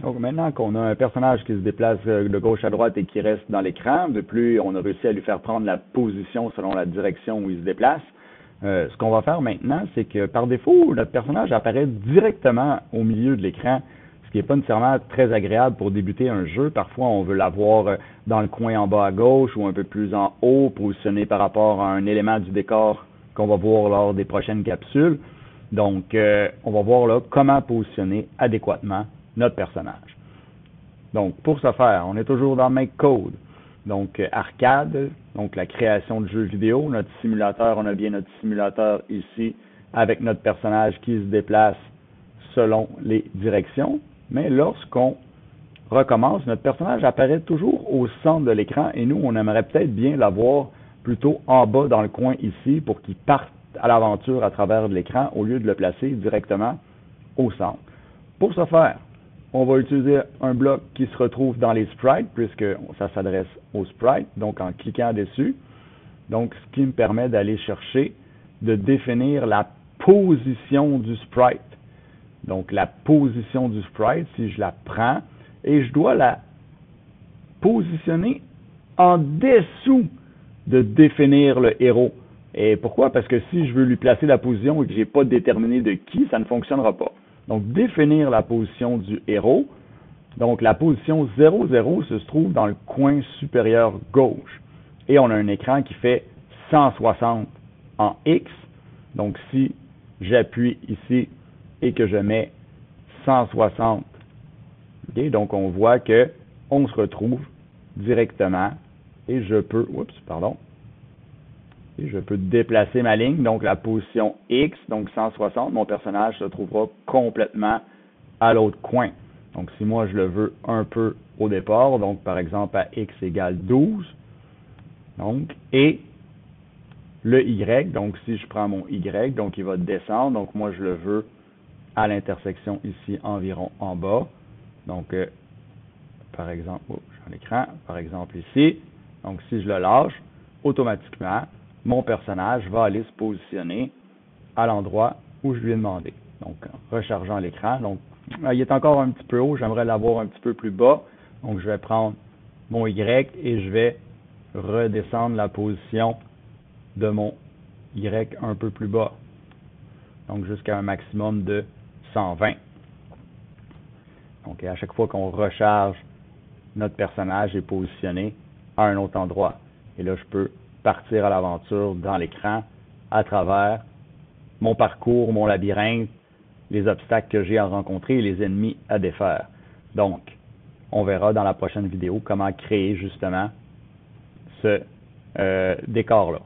Donc maintenant qu'on a un personnage qui se déplace de gauche à droite et qui reste dans l'écran, de plus on a réussi à lui faire prendre la position selon la direction où il se déplace. Ce qu'on va faire maintenant, c'est que par défaut, notre personnage apparaît directement au milieu de l'écran, ce qui n'est pas nécessairement très agréable pour débuter un jeu. Parfois, on veut l'avoir dans le coin en bas à gauche ou un peu plus en haut, positionné par rapport à un élément du décor qu'on va voir lors des prochaines capsules. Donc, on va voir là comment positionner adéquatement notre personnage. Donc, pour ce faire, on est toujours dans Make Code. Donc, arcade, donc la création de jeux vidéo. Notre simulateur, on a bien notre simulateur ici avec notre personnage qui se déplace selon les directions. Mais lorsqu'on recommence, notre personnage apparaît toujours au centre de l'écran et nous, on aimerait peut-être bien l'avoir plutôt en bas dans le coin ici pour qu'il parte à l'aventure à travers l'écran au lieu de le placer directement au centre. Pour ce faire, on va utiliser un bloc qui se retrouve dans les sprites puisque ça s'adresse aux sprites, donc en cliquant dessus. Donc, ce qui me permet d'aller chercher, de définir la position du sprite. Donc, la position du sprite, si je la prends, et je dois la positionner en dessous de définir le héros. Et pourquoi? Parce que si je veux lui placer la position et que je n'ai pas déterminé de qui, ça ne fonctionnera pas. Donc, définir la position du héros. Donc, la position 00 se trouve dans le coin supérieur gauche. Et on a un écran qui fait 160 en X. Donc, si j'appuie ici et que je mets 160, okay, donc on voit qu'on se retrouve directement et je peux, et je peux déplacer ma ligne, donc la position X, donc 160, mon personnage se trouvera complètement à l'autre coin. Donc, si moi je le veux un peu au départ, donc par exemple à X égale 12, donc, et le Y, donc si je prends mon Y, donc il va descendre, donc moi je le veux à l'intersection ici environ en bas. Donc, par exemple, j'ai un écran, par exemple ici, donc si je le lâche, automatiquement, mon personnage va aller se positionner à l'endroit où je lui ai demandé. Donc, en rechargeant l'écran. Donc, il est encore un petit peu haut, j'aimerais l'avoir un petit peu plus bas. Donc, je vais prendre mon Y et je vais redescendre la position de mon Y un peu plus bas. Donc, jusqu'à un maximum de 120. Donc, à chaque fois qu'on recharge, notre personnage est positionné à un autre endroit. Et là, je peux partir à l'aventure dans l'écran à travers mon parcours, mon labyrinthe, les obstacles que j'ai à rencontrer et les ennemis à défaire. Donc, on verra dans la prochaine vidéo comment créer justement ce décor-là.